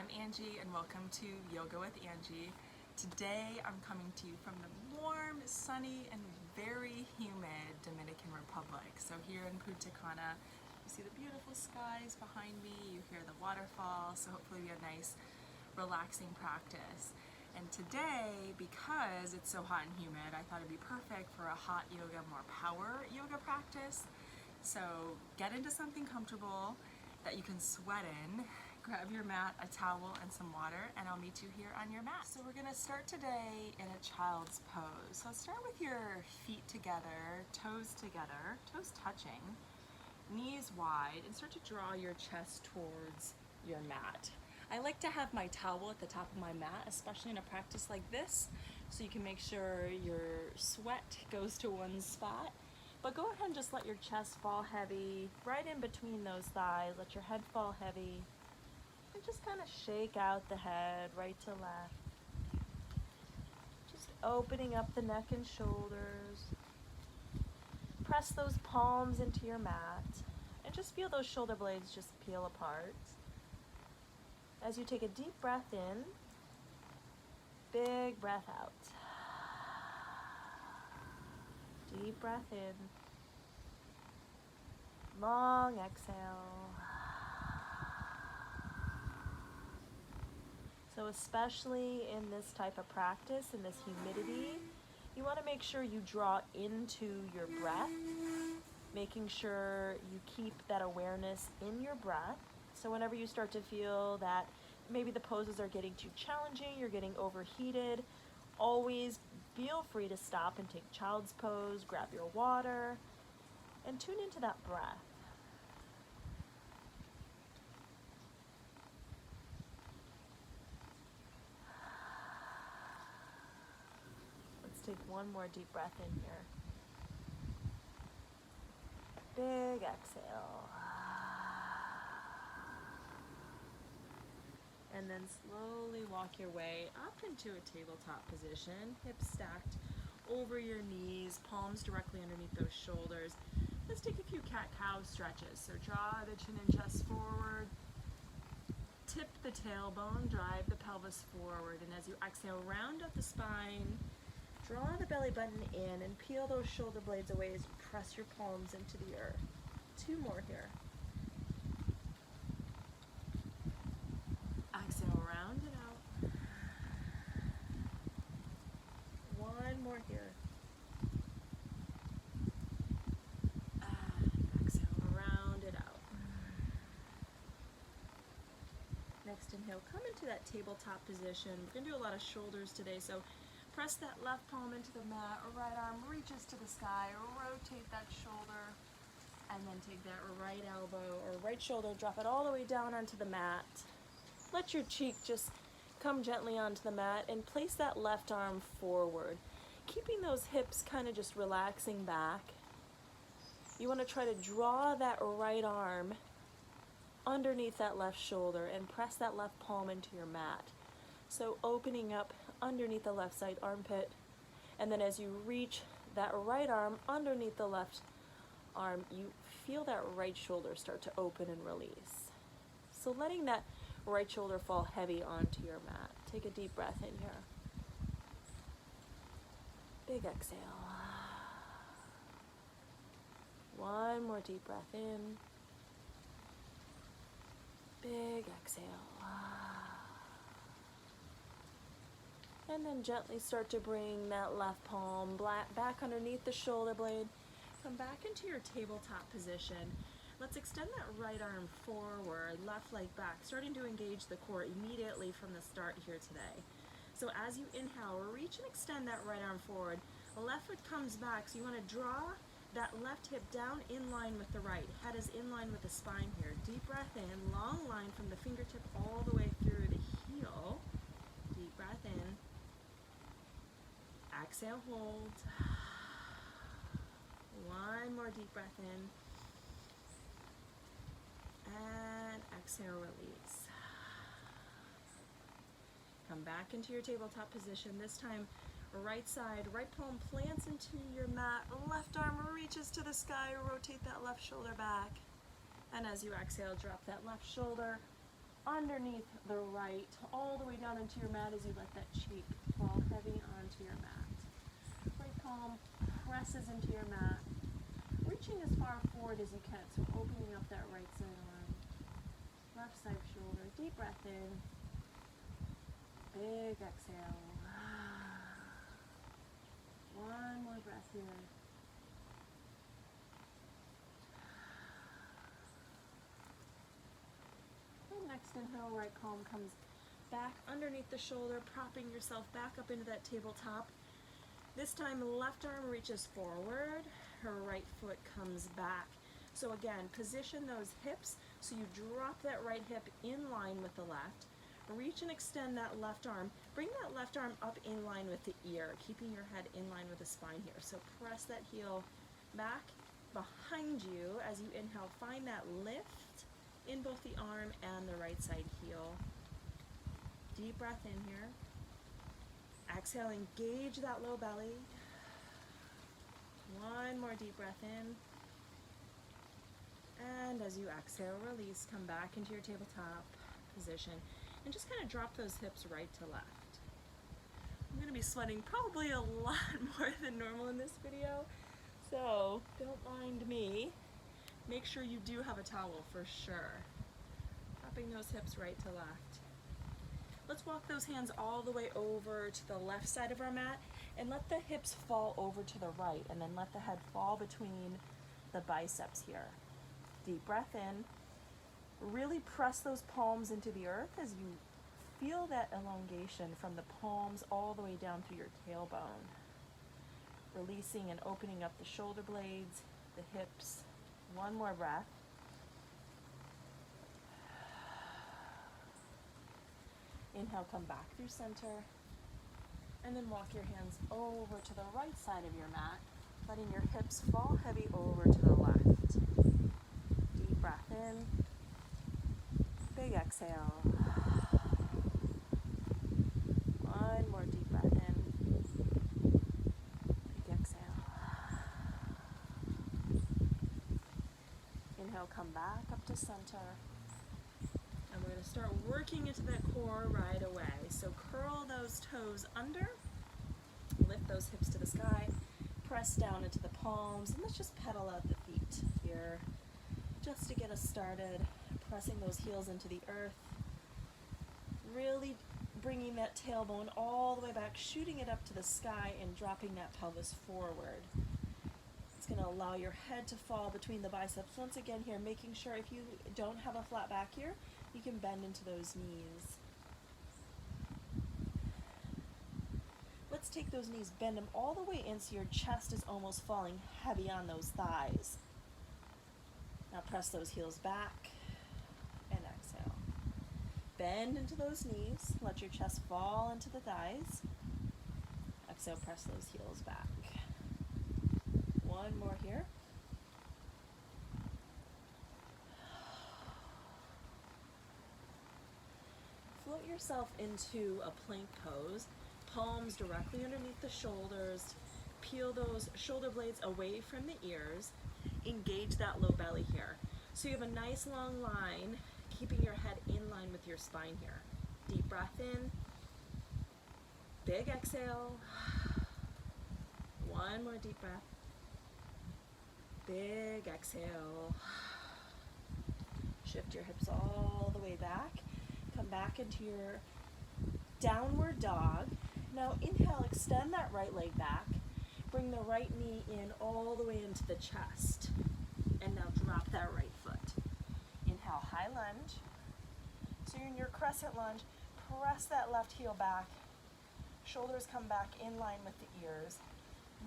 I'm Angie and welcome to Yoga with Angie. Today I'm coming to you from the warm, sunny, and very humid Dominican Republic. So here in Punta Cana, you see the beautiful skies behind me, you hear the waterfall, so hopefully we have a nice relaxing practice. And today, because it's so hot and humid, I thought it'd be perfect for a hot yoga, more power yoga practice. So get into something comfortable that you can sweat in. Grab your mat, a towel, and some water, and I'll meet you here on your mat. So we're gonna start today in a child's pose. So start with your feet together, toes touching, knees wide, and start to draw your chest towards your mat. I like to have my towel at the top of my mat, especially in a practice like this, so you can make sure your sweat goes to one spot. But go ahead and just let your chest fall heavy, right in between those thighs. Let your head fall heavy. And just kind of shake out the head right to left. Just opening up the neck and shoulders. Press those palms into your mat. And just feel those shoulder blades just peel apart. As you take a deep breath in, big breath out. Deep breath in. Long exhale. So especially in this type of practice, in this humidity, you want to make sure you draw into your breath, making sure you keep that awareness in your breath. So whenever you start to feel that maybe the poses are getting too challenging, you're getting overheated, always feel free to stop and take child's pose, grab your water, and tune into that breath. Let's take one more deep breath in here. Big exhale. And then slowly walk your way up into a tabletop position, hips stacked over your knees, palms directly underneath those shoulders. Let's take a few cat-cow stretches. So draw the chin and chest forward, tip the tailbone, drive the pelvis forward, and as you exhale, round up the spine, draw the belly button in, and peel those shoulder blades away as you press your palms into the earth. Two more here. Exhale, round it out. One more here. Exhale, round it out. Next inhale, come into that tabletop position. We're gonna do a lot of shoulders today, so press that left palm into the mat, or right arm reaches to the sky, or rotate that shoulder, and then take that right elbow or right shoulder, drop it all the way down onto the mat. Let your cheek just come gently onto the mat and place that left arm forward, keeping those hips kind of just relaxing back. You want to try to draw that right arm underneath that left shoulder and press that left palm into your mat. So opening up underneath the left side armpit, and then as you reach that right arm underneath the left arm, you feel that right shoulder start to open and release. So letting that right shoulder fall heavy onto your mat. Take a deep breath in here. Big exhale. One more deep breath in. Big exhale. And then gently start to bring that left palm back underneath the shoulder blade. Come back into your tabletop position. Let's extend that right arm forward, left leg back, starting to engage the core immediately from the start here today. So as you inhale, reach and extend that right arm forward. The left foot comes back, so you want to draw that left hip down in line with the right. Head is in line with the spine here. Deep breath in, long line from the fingertip all the way through the heel. Deep breath in. Exhale, hold. One more deep breath in. And exhale, release. Come back into your tabletop position. This time, right side, right palm plants into your mat. Left arm reaches to the sky. Rotate that left shoulder back. And as you exhale, drop that left shoulder underneath the right, all the way down into your mat as you let that cheek fall heavy onto your mat. Right palm presses into your mat, reaching as far forward as you can, so opening up that right side arm, left side shoulder, deep breath in, big exhale. One more breath here. And next inhale, right palm comes back underneath the shoulder, propping yourself back up into that tabletop. This time, left arm reaches forward, her right foot comes back. So again, position those hips so you drop that right hip in line with the left. Reach and extend that left arm. Bring that left arm up in line with the ear, keeping your head in line with the spine here. So press that heel back behind you as you inhale. Find that lift in both the arm and the right side heel. Deep breath in here. Exhale, engage that low belly. One more deep breath in. And as you exhale, release, come back into your tabletop position. And just kind of drop those hips right to left. I'm going to be sweating probably a lot more than normal in this video, so don't mind me. Make sure you do have a towel for sure. Dropping those hips right to left. Let's walk those hands all the way over to the left side of our mat and let the hips fall over to the right, and then let the head fall between the biceps here. Deep breath in. Really press those palms into the earth as you feel that elongation from the palms all the way down through your tailbone. Releasing and opening up the shoulder blades, the hips. One more breath. Inhale, come back through center. And then walk your hands over to the right side of your mat, letting your hips fall heavy over to the left. Deep breath in. Big exhale. One more deep breath in. Big exhale. Inhale, come back up to center. And we're going to start working into that core right away. So curl those toes under. Lift those hips to the sky. Press down into the palms. And let's just pedal out the feet here just to get us started. Pressing those heels into the earth, really bringing that tailbone all the way back, shooting it up to the sky and dropping that pelvis forward. It's going to allow your head to fall between the biceps. Once again here, making sure if you don't have a flat back here, you can bend into those knees. Let's take those knees, bend them all the way in so your chest is almost falling heavy on those thighs. Now press those heels back. And exhale. Bend into those knees. Let your chest fall into the thighs. Exhale, press those heels back. One more here. Float yourself into a plank pose. Palms directly underneath the shoulders. Peel those shoulder blades away from the ears. Engage that low belly here. So you have a nice long line, keeping your head in line with your spine here. Deep breath in. Big exhale. One more deep breath. Big exhale. Shift your hips all the way back. Come back into your downward dog. Now inhale, extend that right leg back. Bring the right knee in all the way into the chest. And now drop that right foot. Inhale, high lunge. So you're in your crescent lunge. Press that left heel back. Shoulders come back in line with the ears.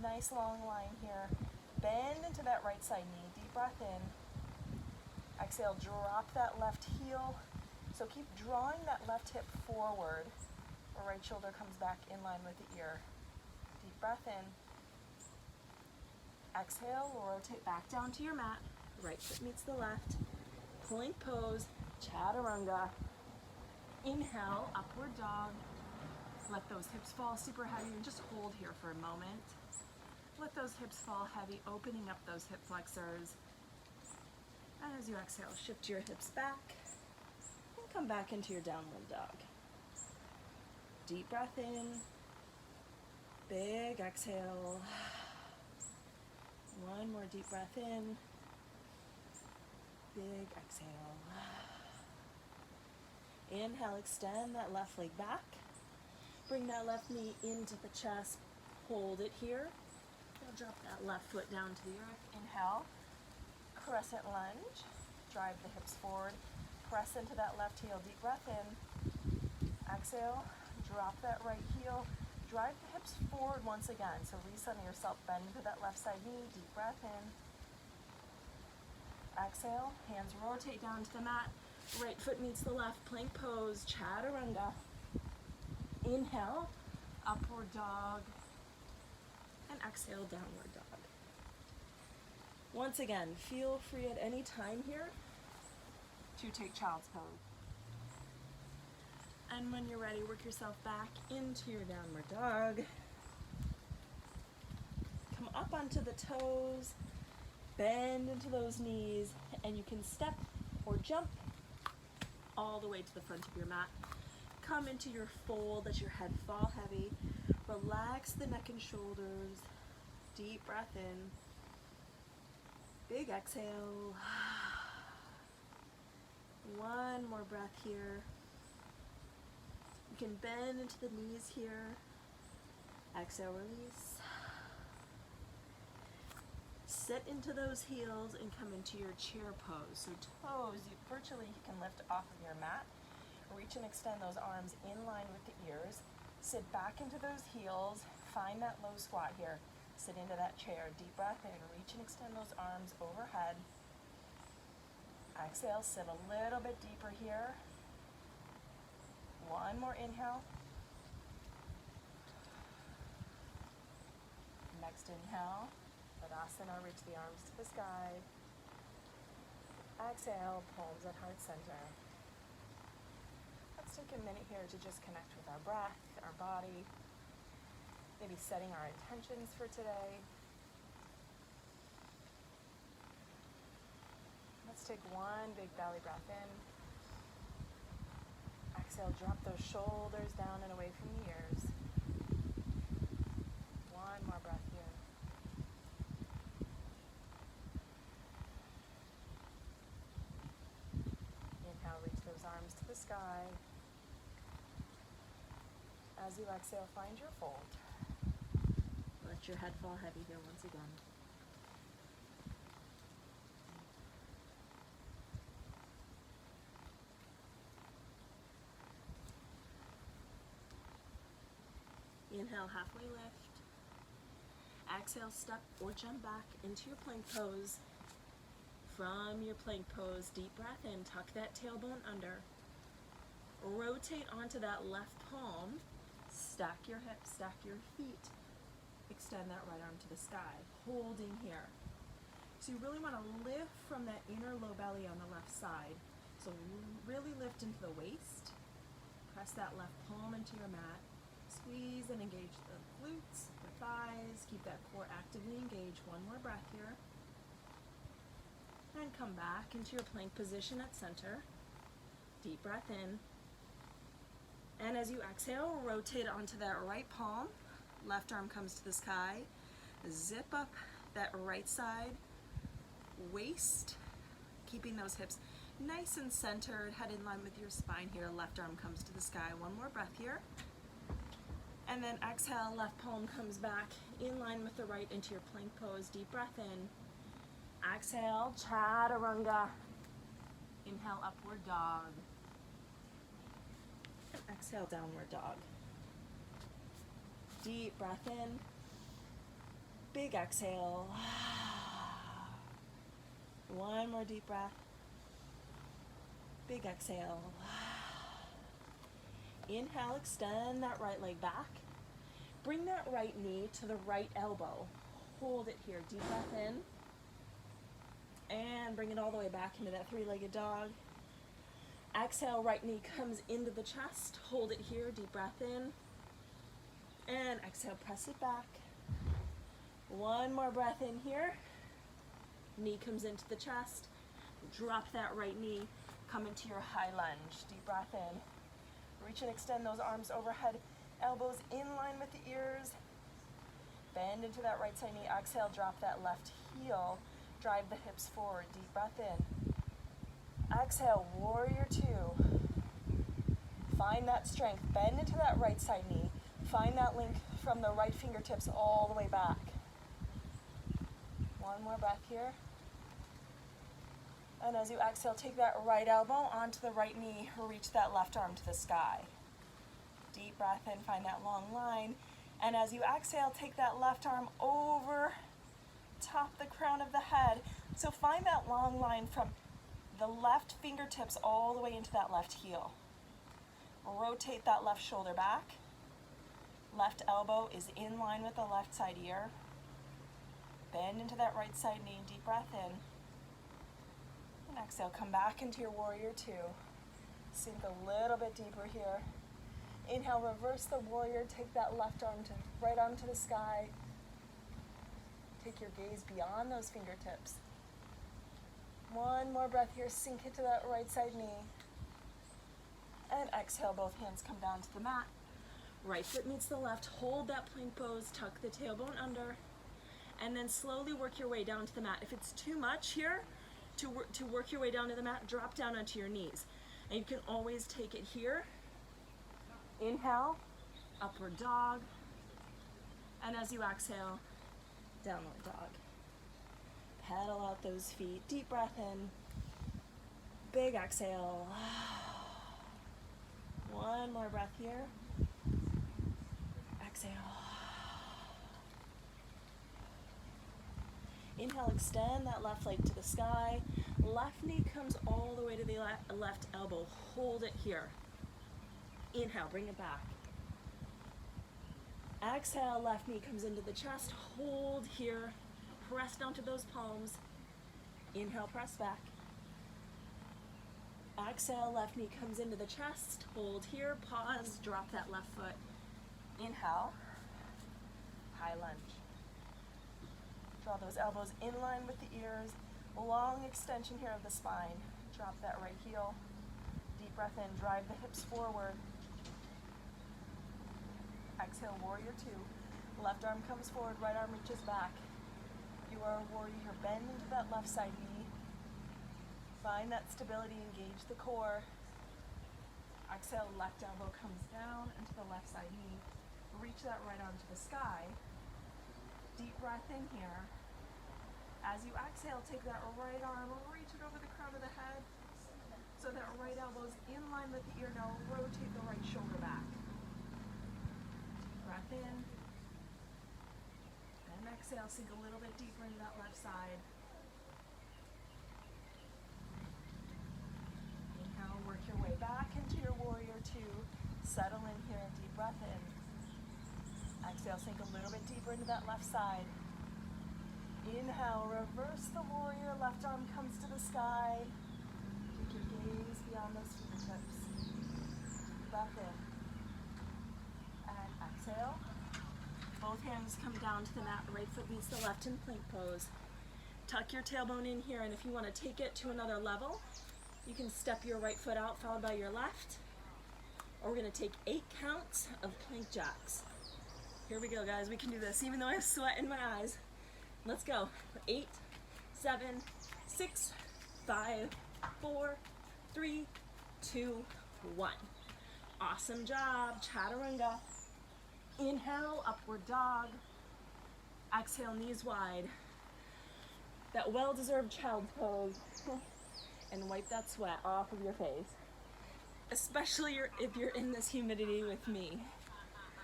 Nice long line here. Bend into that right side knee. Deep breath in. Exhale, drop that left heel. So keep drawing that left hip forward. The right shoulder comes back in line with the ear. Deep breath in. Exhale, rotate back down to your mat. Right foot meets the left. Plank pose, chaturanga. Inhale, upward dog. Let those hips fall super heavy and just hold here for a moment. Let those hips fall heavy, opening up those hip flexors. And as you exhale, shift your hips back. And come back into your downward dog. Deep breath in, big exhale. One more deep breath in, big exhale. Inhale, extend that left leg back. Bring that left knee into the chest, hold it here. Now drop that left foot down to the earth. Inhale, crescent lunge, drive the hips forward, press into that left heel, deep breath in. Exhale, drop that right heel, drive the hips forward once again. So recenter yourself, bend into that left side knee, deep breath in. Exhale, hands rotate down to the mat, right foot meets the left, plank pose, chaturanga. Inhale, upward dog, and exhale, downward dog. Once again, feel free at any time here to take child's pose. And when you're ready, work yourself back into your downward dog. Come up onto the toes, bend into those knees, and you can step or jump all the way to the front of your mat. Come into your fold, let your head fall heavy. Relax the neck and shoulders. Deep breath in. Big exhale. One more breath here. You can bend into the knees here. Exhale, release. Sit into those heels and come into your chair pose. So toes, virtually you can lift off of your mat. Reach and extend those arms in line with the ears. Sit back into those heels. Find that low squat here. Sit into that chair. Deep breath in. Reach and extend those arms overhead. Exhale, sit a little bit deeper here. One more inhale. Next inhale. Tadasana, reach the arms to the sky. Exhale, palms at heart center. Let's take a minute here to just connect with our breath, our body, maybe setting our intentions for today. Let's take one big belly breath in. Exhale, drop those shoulders down and away from the ears. One more breath here. Inhale, reach those arms to the sky. As you exhale, find your fold. Let your head fall heavy here once again. Inhale, halfway lift. Exhale, step or jump back into your plank pose. From your plank pose, deep breath in, tuck that tailbone under. Rotate onto that left palm. Stack your hips, stack your feet. Extend that right arm to the sky, holding here. So you really want to lift from that inner low belly on the left side. So really lift into the waist. Press that left palm into your mat. Squeeze and engage the glutes, the thighs. Keep that core actively engaged. One more breath here. And come back into your plank position at center. Deep breath in. And as you exhale, rotate onto that right palm. Left arm comes to the sky. Zip up that right side. Waist. Keeping those hips nice and centered. Head in line with your spine here. Left arm comes to the sky. One more breath here. And then exhale, left palm comes back in line with the right into your plank pose. Deep breath in. Exhale, chaturanga. Inhale, upward dog. And exhale, downward dog. Deep breath in. Big exhale. One more deep breath. Big exhale. Inhale, extend that right leg back. Bring that right knee to the right elbow. Hold it here. Deep breath in. And bring it all the way back into that three-legged dog. Exhale, right knee comes into the chest. Hold it here. Deep breath in. And exhale, press it back. One more breath in here. Knee comes into the chest. Drop that right knee. Come into your high lunge. Deep breath in. Reach and extend those arms overhead. Elbows in line with the ears. Bend into that right side knee. Exhale, drop that left heel. Drive the hips forward. Deep breath in. Exhale, warrior two. Find that strength. Bend into that right side knee. Find that link from the right fingertips all the way back. One more breath here. And as you exhale, take that right elbow onto the right knee. Reach that left arm to the sky. Deep breath in, find that long line. And as you exhale, take that left arm over top the crown of the head. So find that long line from the left fingertips all the way into that left heel. Rotate that left shoulder back. Left elbow is in line with the left side ear. Bend into that right side knee. Deep breath in. And exhale, come back into your warrior two. Sink a little bit deeper here. Inhale, reverse the warrior. Take that left arm to right arm to the sky. Take your gaze beyond those fingertips. One more breath here. Sink into that right side knee. And exhale, both hands come down to the mat. Right foot meets the left. Hold that plank pose. Tuck the tailbone under. And then slowly work your way down to the mat. If it's too much here to work your way down to the mat, drop down onto your knees. And you can always take it here. Inhale, upward dog. And as you exhale, downward dog. Pedal out those feet. Deep breath in. Big exhale. One more breath here. Exhale. Inhale, extend that left leg to the sky. Left knee comes all the way to the left elbow. Hold it here. Inhale, bring it back. Exhale, left knee comes into the chest. Hold here. Press down to those palms. Inhale, press back. Exhale, left knee comes into the chest. Hold here. Pause. Drop that left foot. Inhale. High lunge. Draw those elbows in line with the ears. Long extension here of the spine. Drop that right heel. Deep breath in. Drive the hips forward. Exhale, warrior two. Left arm comes forward. Right arm reaches back. You are a warrior here. Bend into that left side knee. Find that stability, engage the core. Exhale, left elbow comes down into the left side knee. Reach that right arm to the sky. Deep breath in here. As you exhale, take that right arm, reach it over the crown of the head. So that right elbow is in line with the ear. Now rotate the right shoulder back. Deep breath in. And exhale, sink a little bit deeper into that left side. Work your way back into your warrior two. Settle in here, deep breath in. Exhale, sink a little bit deeper into that left side. Inhale, reverse the warrior. Left arm comes to the sky. Take your gaze beyond those fingertips. Breath in. And exhale. Both hands come down to the mat. Right foot meets the left in plank pose. Tuck your tailbone in here, and if you want to take it to another level, you can step your right foot out, followed by your left. Or we're gonna take 8 counts of plank jacks. Here we go, guys, we can do this, even though I have sweat in my eyes. Let's go. 8, 7, 6, 5, 4, 3, 2, 1. Awesome job, chaturanga. Inhale, upward dog. Exhale, knees wide. That well-deserved child's pose. And wipe that sweat off of your face. Especially if you're in this humidity with me.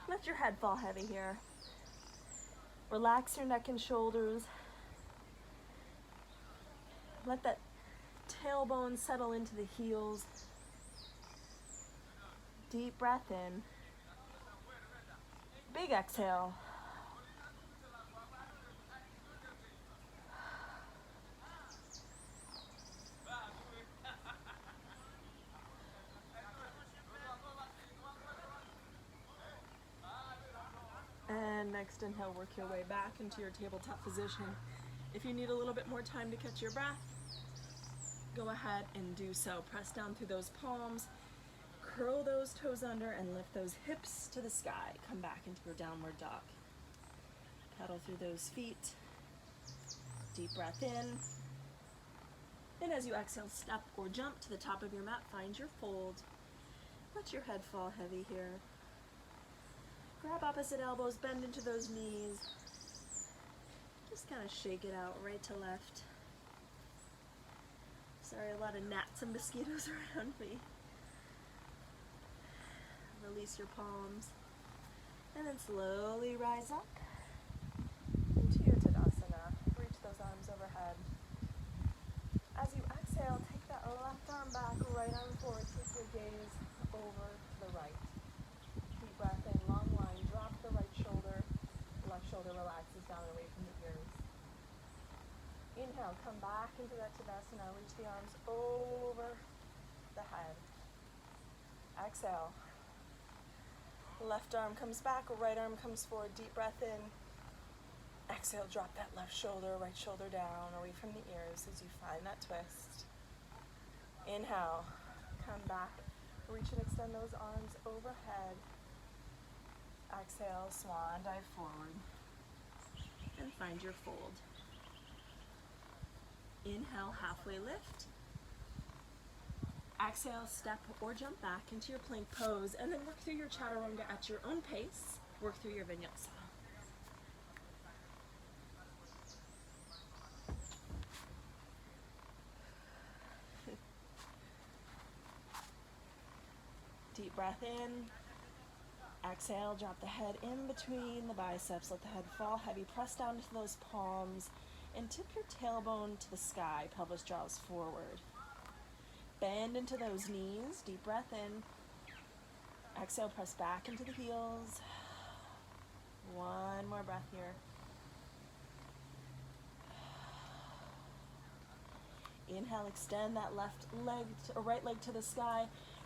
Let your head fall heavy here. Relax your neck and shoulders. Let that tailbone settle into the heels. Deep breath in. Big exhale. And next inhale, work your way back into your tabletop position. If you need a little bit more time to catch your breath, go ahead and do so. Press down through those palms, curl those toes under, and lift those hips to the sky. Come back into your downward dog. Pedal through those feet. Deep breath in. And as you exhale, step or jump to the top of your mat. Find your fold. Let your head fall heavy here. Grab opposite elbows, bend into those knees. Just kind of shake it out right to left. Sorry, a lot of gnats and mosquitoes around me. Release your palms. And then slowly rise up into your Tadasana. Reach those arms overhead. As you exhale, take that left arm back, right arm forward. Take your gaze over to the right. Deep breath in, long line. Drop the right shoulder. Left shoulder relaxes down away from the ears. Inhale, come back into that Tadasana. Reach the arms over the head. Exhale. Left arm comes back, right arm comes forward. Deep breath in. Exhale, drop that left shoulder, right shoulder down, away from the ears as you find that twist. Inhale, come back, reach and extend those arms overhead. Exhale, swan dive forward. And find your fold. Inhale, halfway lift. Exhale, step or jump back into your plank pose, and then work through your chaturanga at your own pace. Work through your vinyasa. Deep breath in. Exhale, drop the head in between the biceps. Let the head fall heavy. Press down into those palms and tip your tailbone to the sky. Pelvis draws forward. Bend into those knees. Deep breath in. Exhale, press back into the heels. One more breath here. Inhale, extend that left leg or right leg to the sky.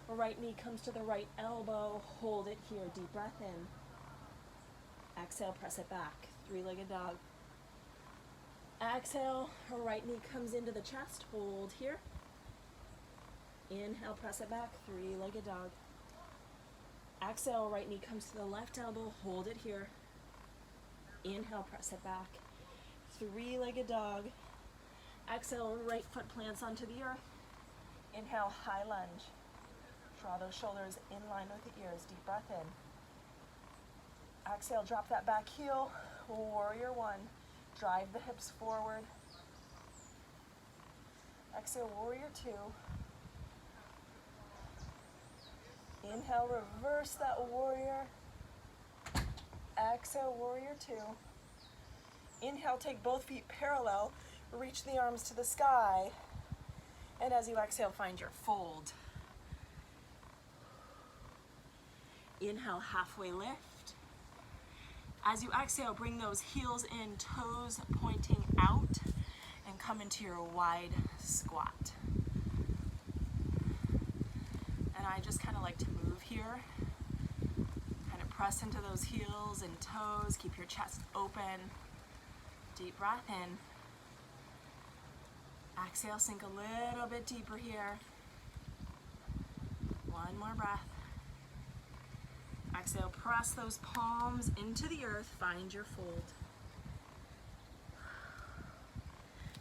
Right knee comes to the right elbow. Hold it here. Deep breath in. Exhale, press it back. Three-legged dog. Exhale, right knee comes into the chest. Hold here. Inhale, press it back. Three-legged dog. Exhale, right knee comes to the left elbow. Hold it here. Inhale, press it back. Three-legged dog. Exhale, right foot plants onto the earth. Inhale, high lunge. Draw those shoulders in line with the ears. Deep breath in. Exhale, drop that back heel. Warrior one. Drive the hips forward. Exhale, warrior two. Inhale, reverse that warrior. Exhale, warrior two. Inhale, take both feet parallel. Reach the arms to the sky. And as you exhale, find your fold. Inhale, halfway lift. As you exhale, bring those heels in, toes pointing out, and come into your wide squat. And I just kind of like to move here. Kind of press into those heels and toes. Keep your chest open. Deep breath in. Exhale, sink a little bit deeper here. One more breath. Exhale, press those palms into the earth. Find your fold.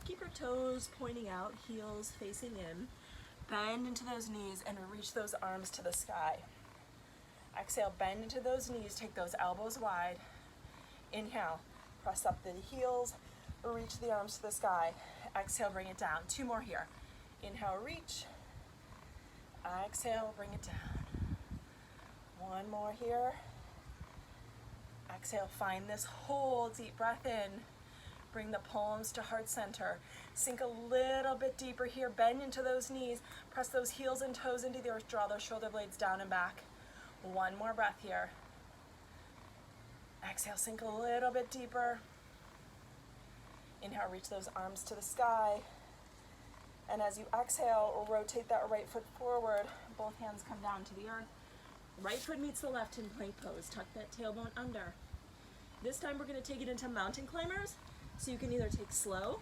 Keep your toes pointing out, heels facing in. Bend into those knees and reach those arms to the sky. Exhale, bend into those knees. Take those elbows wide. Inhale, press up the heels. Reach the arms to the sky. Exhale, bring it down. Two more here. Inhale, reach. Exhale, bring it down. One more here. Exhale, find this hold. Deep breath in. Bring the palms to heart center. Sink a little bit deeper here. Bend into those knees. Press those heels and toes into the earth. Draw those shoulder blades down and back. One more breath here. Exhale, sink a little bit deeper. Inhale, reach those arms to the sky. And as you exhale, rotate that right foot forward. Both hands come down to the earth. Right foot meets the left in plank pose. Tuck that tailbone under. This time we're going to take it into mountain climbers. So you can either take slow,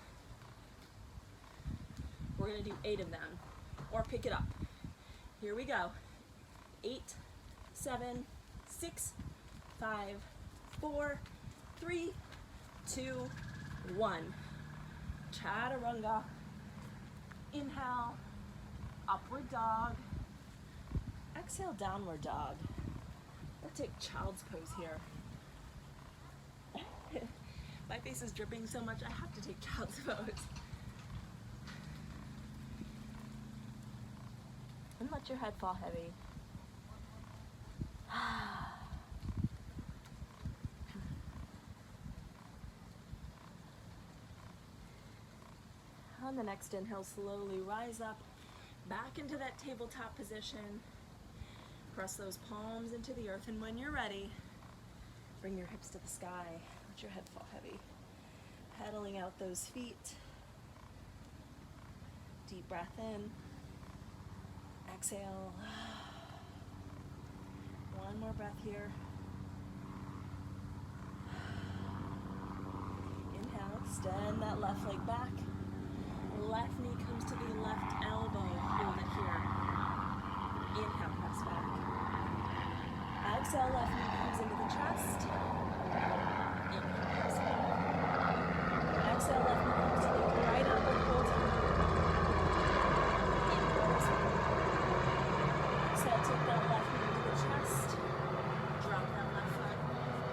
or We're gonna do 8 of them, or pick it up. Here we go. 8, 7, 6, 5, 4, 3, 2, 1. Chaturanga. Inhale, upward dog. Exhale, downward dog. Or take child's pose here. My face is dripping so much I have to take child's pose. And let your head fall heavy. On the next inhale, slowly rise up, back into that tabletop position. Press those palms into the earth, and when you're ready, bring your hips to the sky. Let your head fall heavy. Pedaling out those feet. Deep breath in. Exhale. One more breath here. Inhale, extend that left leg back. Left knee comes to the left elbow. Hold it here. Inhale, press back. Exhale, left knee comes into the chest. Inhale, press back. Exhale, left knee comes to the right elbow. Hold here. Inhale, press back. Exhale, take that left knee into the chest. Drop that left foot.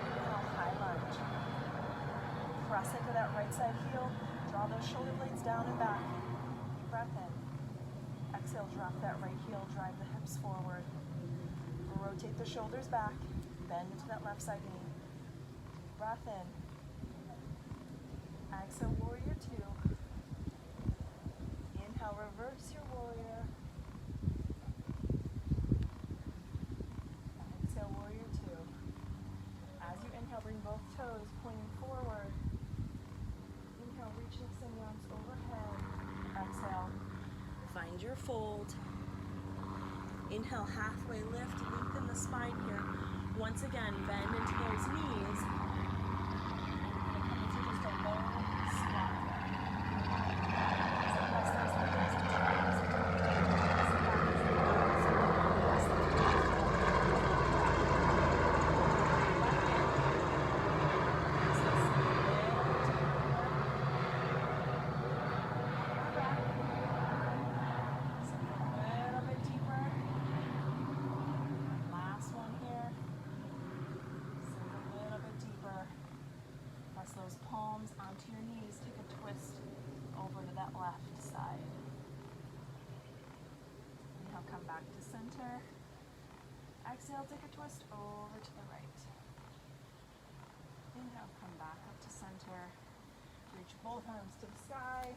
Inhale, high lunge. Press into that right side heel. Draw those shoulder blades down and back. Deep breath in. Exhale, drop that right heel, drive the hips forward. Rotate the shoulders back. Bend into that left side knee. Deep breath in. Exhale, warrior 2. Inhale, reverse your warrior. Exhale, warrior 2. As you inhale, bring both toes pointing forward. Inhale, reaching some arms overhead. Exhale, find your fold. Inhale, halfway lift, lengthen the spine here. Once again, bend into those knees. Into just a low squat. Press those knees into the knees, into the those palms onto your knees. Take a twist over to that left side. Inhale, come back to center. Exhale, take a twist over to the right. Inhale, come back up to center. Reach both arms to the sky.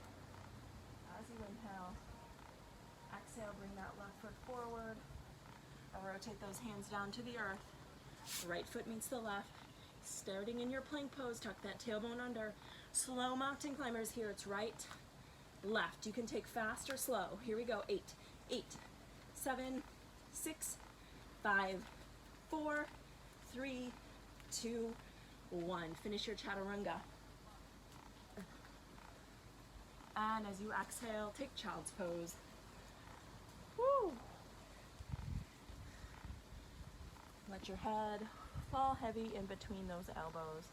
As you inhale, exhale, bring that left foot forward. Rotate those hands down to the earth. Right foot meets the left. Starting in your plank pose, tuck that tailbone under. Slow mountain climbers here. It's right, left. You can take fast or slow. Here we go. 8, 7, 6, 5, 4, 3, 2, 1. Finish your chaturanga. And as you exhale, take child's pose. Woo! Let your head fall heavy in between those elbows.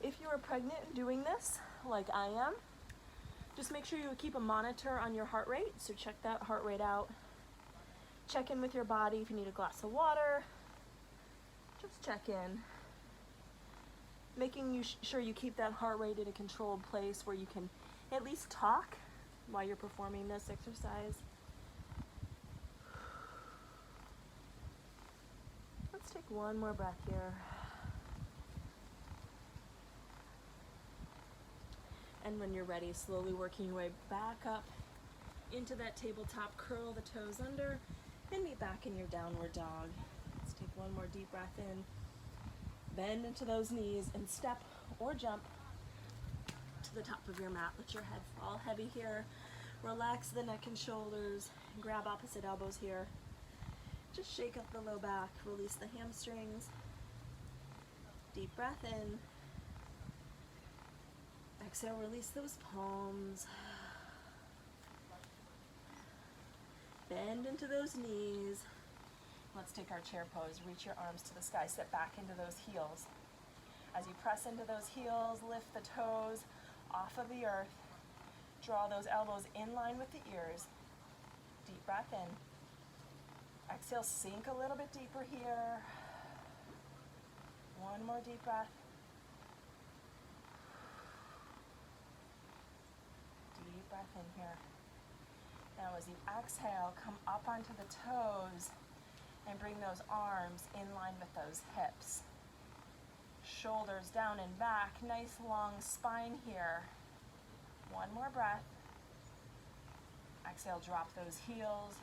If you are pregnant and doing this, like I am, just make sure you keep a monitor on your heart rate. So check that heart rate out. Check in with your body if you need a glass of water. Just check in. Making sure you keep that heart rate in a controlled place where you can at least talk while you're performing this exercise. Let's take one more breath here. And when you're ready, slowly working your way back up into that tabletop, curl the toes under, and be back in your downward dog. Let's take one more deep breath in. Bend into those knees and step or jump to the top of your mat. Let your head fall heavy here. Relax the neck and shoulders. Grab opposite elbows here. Just shake up the low back. Release the hamstrings. Deep breath in. Exhale, release those palms. Bend into those knees. Let's take our chair pose. Reach your arms to the sky. Step back into those heels. As you press into those heels, lift the toes off of the earth. Draw those elbows in line with the ears. Deep breath in. Exhale, sink a little bit deeper here. One more deep breath. Deep breath in here. Now as you exhale, come up onto the toes and bring those arms in line with those hips. Shoulders down and back, nice long spine here. One more breath. Exhale, drop those heels.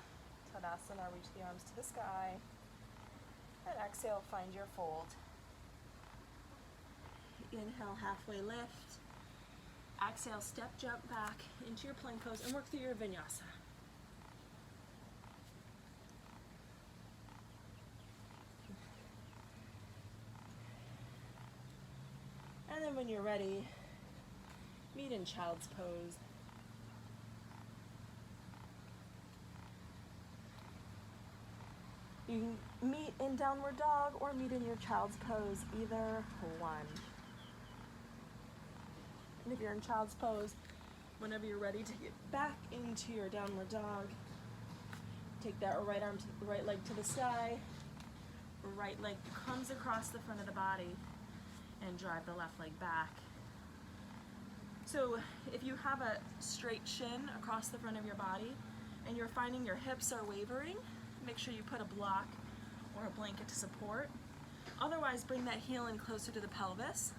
Tadasana, reach the arms to the sky. And exhale, find your fold. Inhale, halfway lift. Exhale, step, jump back into your plank pose and work through your vinyasa. And then when you're ready, meet in child's pose. You can meet in downward dog or meet in your child's pose, either one. And if you're in child's pose, whenever you're ready to get back into your downward dog, take that right arm to the right leg to the sky, right leg comes across the front of the body, and drive the left leg back. So if you have a straight shin across the front of your body and you're finding your hips are wavering, make sure you put a block or a blanket to support. Otherwise, bring that heel in closer to the pelvis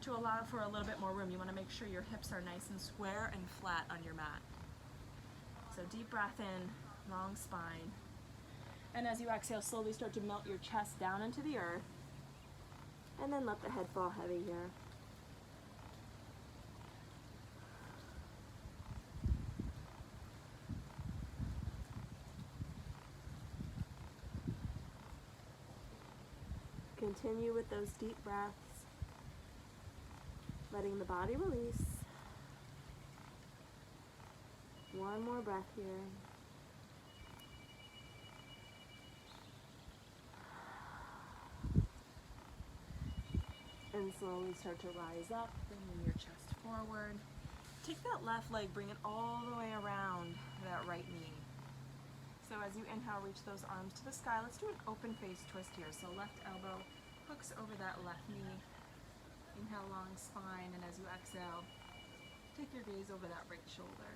to allow for a little bit more room. You want to make sure your hips are nice and square and flat on your mat. So deep breath in, long spine. And as you exhale, slowly start to melt your chest down into the earth. And then let the head fall heavy here. Continue with those deep breaths, letting the body release. One more breath here. And slowly start to rise up, bringing your chest forward. Take that left leg, bring it all the way around that right knee. So as you inhale, reach those arms to the sky. Let's do an open face twist here. So left elbow hooks over that left knee. Inhale, long spine, and as you exhale, take your gaze over that right shoulder.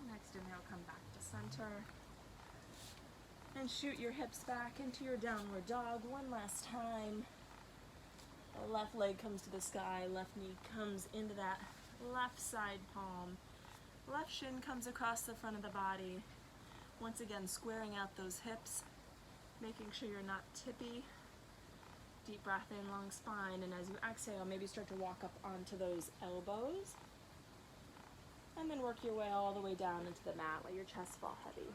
Next inhale, come back to center. And shoot your hips back into your downward dog one last time. The left leg comes to the sky, left knee comes into that left side palm. Left shin comes across the front of the body. Once again, squaring out those hips, making sure you're not tippy. Deep breath in, long spine, and as you exhale, maybe start to walk up onto those elbows. And then work your way all the way down into the mat. Let your chest fall heavy.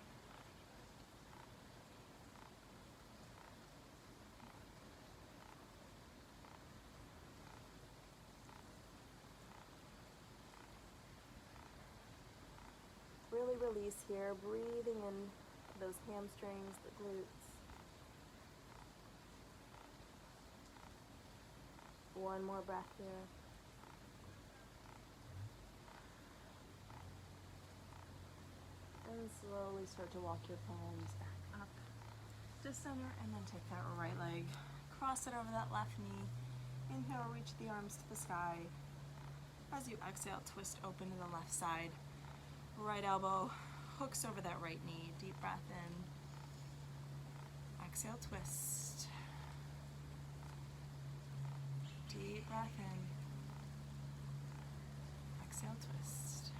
Really release here, breathing in those hamstrings, the glutes. One more breath here. And slowly start to walk your palms back up to center, and then take that right leg, cross it over that left knee. Inhale, reach the arms to the sky. As you exhale, twist open to the left side. Right elbow hooks over that right knee. Deep breath in. Exhale, twist. Deep breath in. Exhale, twist.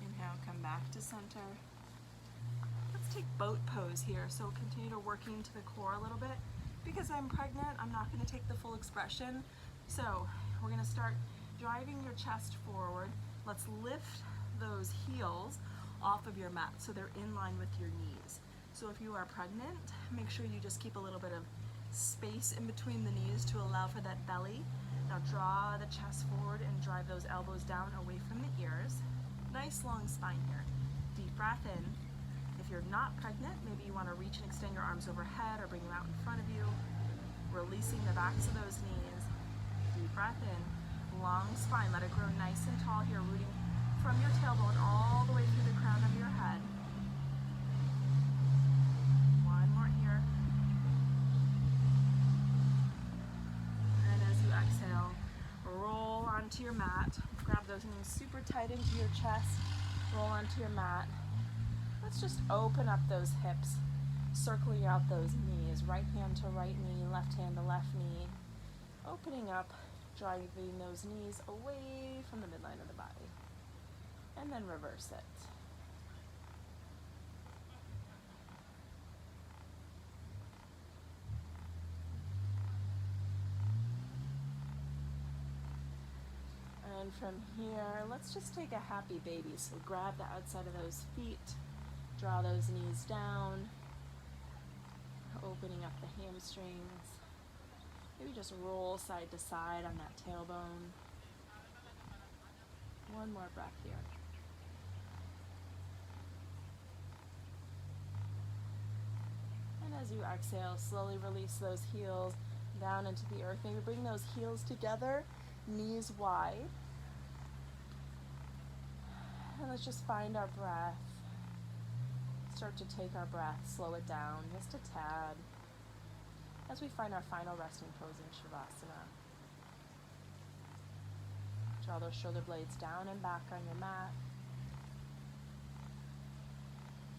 Inhale, come back to center. Let's take boat pose here. So continue to working to the core a little bit. Because I'm pregnant, I'm not going to take the full expression. So we're going to start driving your chest forward. Let's lift those heels off of your mat so they're in line with your knees. So if you are pregnant, make sure you just keep a little bit of space in between the knees to allow for that belly. Now draw the chest forward and drive those elbows down away from the ears. Nice long spine here. Deep breath in. If you're not pregnant, maybe you want to reach and extend your arms overhead or bring them out in front of you. Releasing the backs of those knees. Deep breath in. Long spine. Let it grow nice and tall here, rooting from your tailbone all the way through the crown of your head. One more here. And as you exhale, roll onto your mat. Grab those knees super tight into your chest. Roll onto your mat. Let's just open up those hips, circling out those knees. Right hand to right knee, left hand to left knee. Opening up, driving those knees away from the midline of the body. And then reverse it. And from here, let's just take a happy baby. So grab the outside of those feet, draw those knees down, opening up the hamstrings. Maybe just roll side to side on that tailbone. One more breath here. And as you exhale, slowly release those heels down into the earth. Maybe bring those heels together, knees wide. And let's just find our breath. Start to take our breath, slow it down just a tad as we find our final resting pose in Shavasana. Draw those shoulder blades down and back on your mat.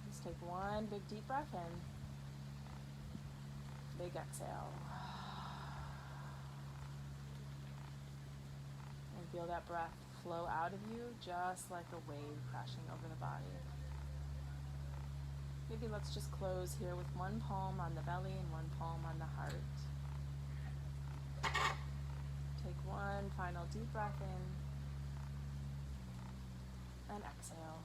Just take one big deep breath in. Big exhale. And feel that breath flow out of you just like a wave crashing over the body. Maybe let's just close here with one palm on the belly and one palm on the heart. Take one final deep breath in and exhale.